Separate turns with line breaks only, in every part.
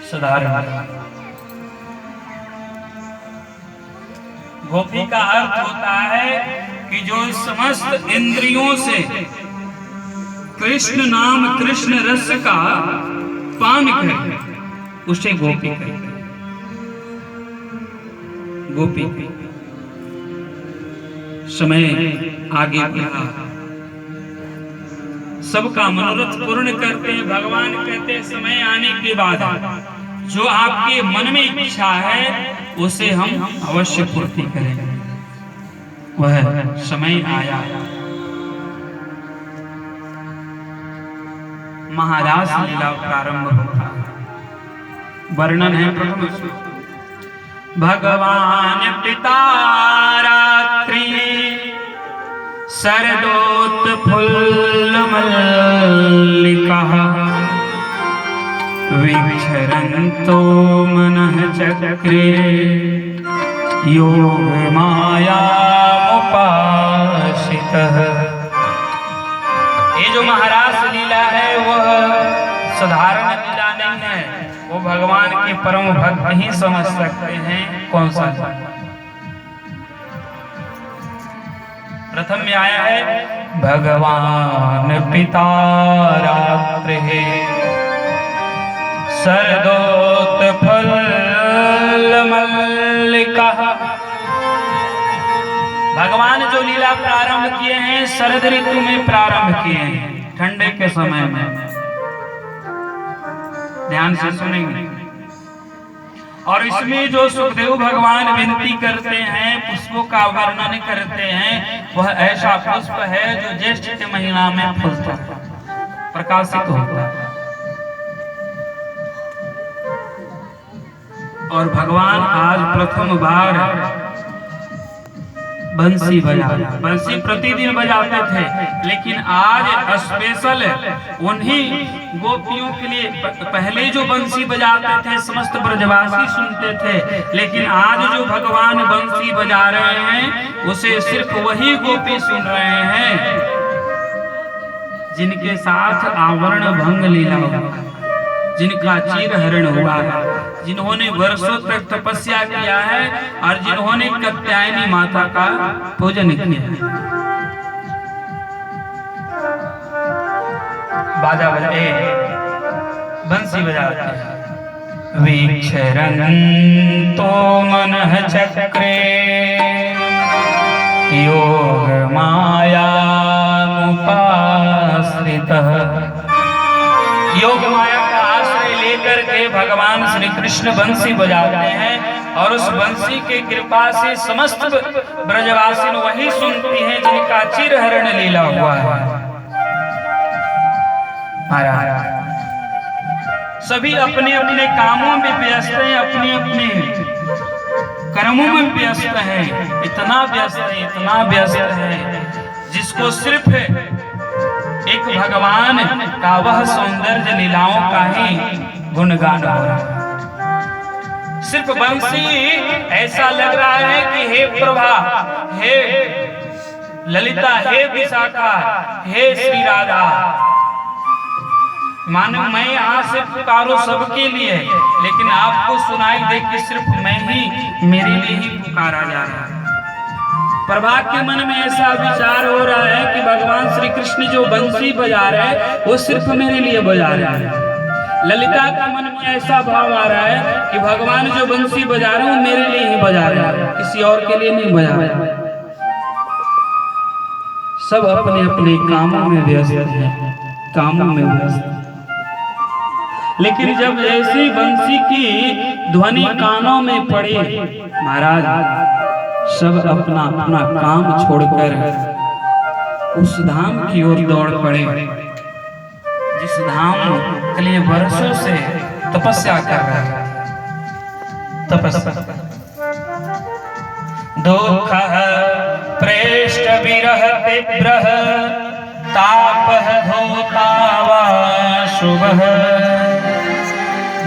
साधारण। गोपी का अर्थ होता है कि जो समस्त इंद्रियों से कृष्ण नाम कृष्ण रस का पान करे उसे गोपी कहते हैं। गोपी समय आगे बढ़ा, सबका मनोरथ पूर्ण करते हैं। भगवान कहते हैं समय आने के बाद जो आपके मन में इच्छा है उसे हम अवश्य पूर्ति करेंगे। वह समय आया। महारास लीला प्रारंभ होता है। वर्णन है प्रथम श्लोक। भगवान पिता रात्रि शरदोत्फुल्ल मल्लिका विचरन्तो मनः चक्रे योग माया उपासितः। ये जो महारास लीला है वह साधारण लीला नहीं है, वो भगवान के परम भक्त ही समझ सकते हैं। कौन सा? प्रथम में आया है भगवान पिता रात्रि शरदोत्फुल्ल मल्लिका। भगवान जो लीला प्रारंभ किए हैं शरद ऋतु में प्रारंभ किए हैं, ठंडे के समय में। ध्यान से सुनेंगे। और इसमें जो सुखदेव भगवान विनती करते हैं, पुष्पों का वर्णन करते हैं, वह ऐसा पुष्प है जो ज्येष्ठ के महीना में फूलता है, प्रकाशित होता है। और भगवान आज प्रथम बार बंसी बजा, बंसी प्रतिदिन बजाते थे, लेकिन आज स्पेशल उन्हीं गोपियों के लिए। पहले जो बंसी बजाते थे समस्त ब्रजवासी सुनते थे, लेकिन आज जो भगवान बंसी बजा रहे हैं उसे सिर्फ वही गोपी सुन रहे हैं जिनके साथ आवरण भंग लीला हुआ, जिनका चीरहरण हुआ है, जिन्होंने वर्षों तक तपस्या किया है और जिन्होंने कात्यायनी माता का पूजन किया है। बाजा बजाए, बंसी बजाते हैं। विचरन्तो मनः चक्रे योग माया उपाश्रितः। योग माया का आश्रय लेकर के भगवान श्री कृष्ण बंसी बजाते हैं और उस बंसी के कृपा से समस्त ब्रजवासी वही सुनती हैं जिनका चिरहरण लीला हुआ है। महाराज सभी अपने अपने कामों में व्यस्त हैं, अपने अपने कर्मों में व्यस्त हैं। इतना व्यस्त है, इतना व्यस्त है जिसको सिर्फ एक भगवान का वह सौंदर्य लीलाओं का ही गुणगान हो रहा है। सिर्फ बंसी ऐसा लग रहा है कि हे प्रभा, हे ललिता, हे विशाखा, हे श्री राधा, मानो मैं यहाँ से पुकारो सबके लिए, लेकिन आपको सुनाई दे कि सिर्फ मैं ही, मेरे लिए ही पुकारा जा रहा है। प्रभा के मन में ऐसा विचार हो रहा है कि भगवान श्री कृष्ण जो बंसी बजा रहे हैं वो सिर्फ मेरे लिए बजा रहे हैं। ललिता के मन में ऐसा भाव आ रहा है कि भगवान जो बंसी बजा रहे हैं वो मेरे लिए ही बजा रहे हैं, किसी और के लिए नहीं बजा रहे हैं। सब अपने अपने कामों में व्यस्त हैं, कामों में व्यस्त। लेकिन जब ऐसी बंसी की ध्वनि कानों में पड़े, महाराज सब अपना अपना काम छोड़कर उस धाम की ओर दौड़ पड़े जिस धाम के लिए वर्षों से तपस्या कर रहे हैं। तपस्या दुख प्रेष्ठ विरह तीव्र ताप धोखा वा शुभ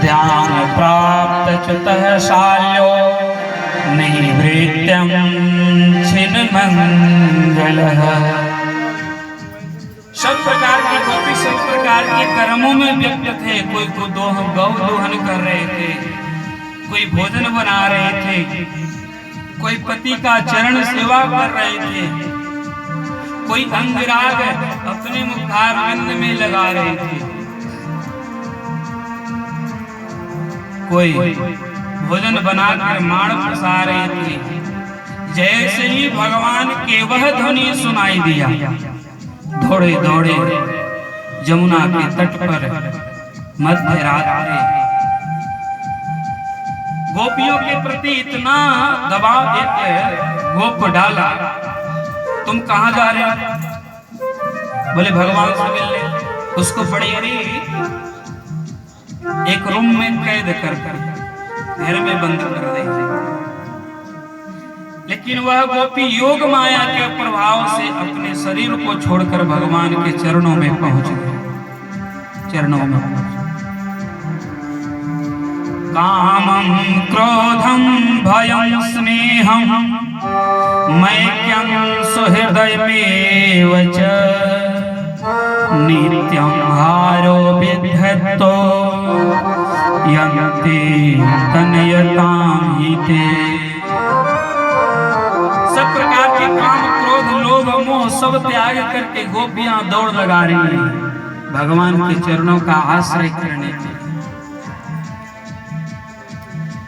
ध्यान प्राप्त च्युतः शाल्यो नैवेद्यं छिन्नमंगलः। सब प्रकार के गोपी सब प्रकार के कर्मों में व्यक्त थे। कोई को गौ दोहन कर रहे थे, कोई भोजन बना रहे थे, कोई पति का चरण सेवा कर रहे थे, कोई अंगराग अपने मुखारविंद में लगा रहे थे, कोई भोजन बनाकर माण फंसा रहे थे। जैसे ही भगवान के वह ध्वनि सुनाई दिया, दौड़े दौड़े जमुना के तट पर मध्य रात्रि गोपियों के प्रति इतना दबाव देकर गोप डाला, तुम कहां जा रहे हो? बोले भगवान से मिलने। उसको बड़ी एक रूम में कैद कर घर में बंद कर दे। लेकिन वह गोपी योग माया के प्रभाव से अपने शरीर को छोड़कर भगवान के चरणों में पहुंच गए। चरणों में कामं क्रोधं भयं स्नेहं मैक्यं सुहृदयमेव च नित्यं हारो विद्धतो यन्ति तनयतां हिते। सब प्रकार के काम क्रोध लोभ मोह सब त्याग करके गोपियां दौड़ लगा रही हैं भगवान के चरणों का आश्रय करने के लिए।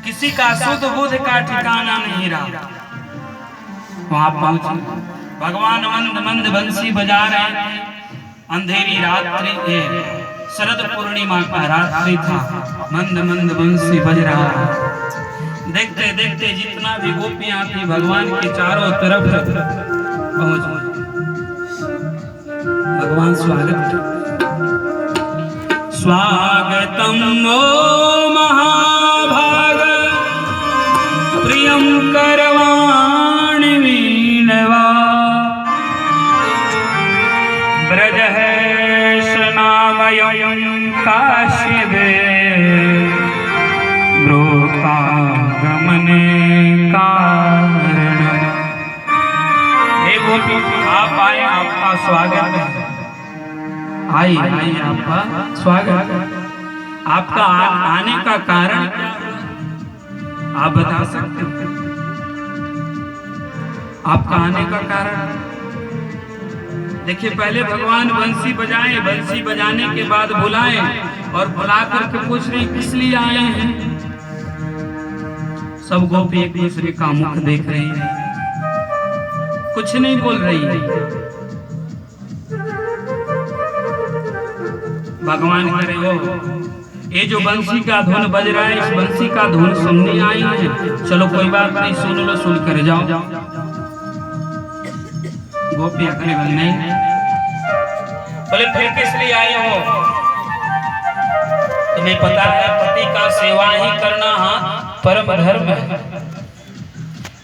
किसी का शुद्ध बुद्ध का ठिकाना नहीं रहा। वहां पहुंचे, भगवान मंद मंद बंसी बजा रहे थे। अंधेरी रात्रि, शरद पूर्णिमा का रात्रि था, मंद मंद बंसी बज रहा है। देखते देखते जितना भी गोपियां थी भगवान के चारों तरफ पहुंच। भगवान स्वागतम ओ महाभाग प्रियं करवाणि वीणवा ब्रजहेश नामयं काश्यपे गमने कारण। हे गोपी आप आए, आपका स्वागत है। आइए आइए, आपका स्वागत है। आपका आने का कारण क्या आप बता सकते हो? आपका आने का कारण देखिए, पहले भगवान बंसी बजाए, बंसी बजाने के बाद बुलाए और बुला करके पूछ रहे किस लिए आए हैं। सब गोपी एक दूसरे का मुख देख रही है, कुछ नहीं बोल रही है। भगवान कह रहे हो ये जो बंसी का धुन बज रहा है, इस बंसी का धुन सुनने आई है। चलो कोई बात नहीं, सुन लो, सुन कर जाओ। गोपी अगले बोले नहीं। बोले फिर किस लिए आए हो? तुम्हें पता है पति का सेवा ही करना परम धर्म है।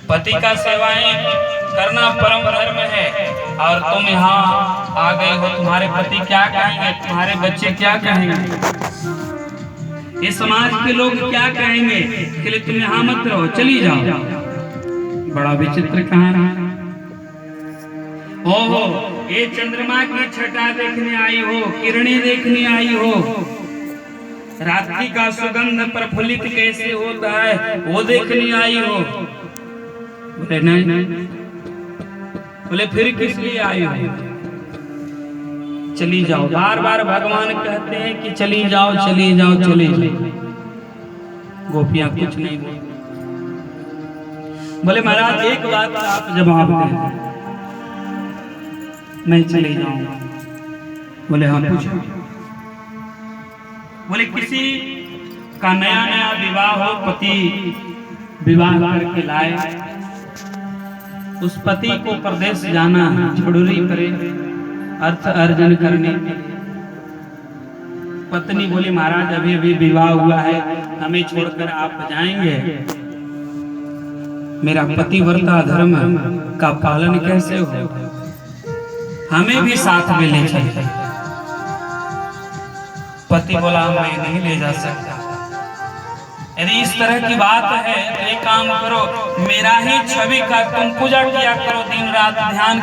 पति का सेवाएं करना परम धर्म है। और तुम यहाँ आ गए हो, तुम्हारे पति क्या कहेंगे, तुम्हारे बच्चे क्या कहेंगे, ये समाज के लोग क्या कहेंगे, इसके लिए तुम यहाँ मत रहो, चली जाओ। बड़ा विचित्र कहानी। ओहो, ये चंद्रमा की छटा देखने आई हो, किरणें देखने आई हो, रात्रि का सुगंध प्रफुल्लित कैसे होता है वो देखने आई हो। बोले नहीं। बोले फिर किस लिए आई हो? चली जाओ। बार बार भगवान कहते हैं कि चली जाओ, चली जाओ, चली जाओ। गोपियां कुछ नहीं बोली। बोले महाराज एक बात आप जवाब दें, मैं चली जाऊंगा। बोले हाँ पूछो। बोले किसी का नया नया विवाह हो, पति विवाह करके लाए, उस पति को प्रदेश जाना जरूरी करे अर्थ अर्जन करने के लिए। पत्नी बोली महाराज अभी अभी विवाह हुआ है, हमें छोड़कर आप जाएंगे? मेरा पतिव्रता धर्म का पालन कैसे हो? हमें भी साथ में ले चलिए। पति बोला मैं नहीं ले जा सकता। यदि इस तरह की बात है तो एक काम करो, मेरा ही छवि का तुम पूजा किया करो, दिन रात ध्यान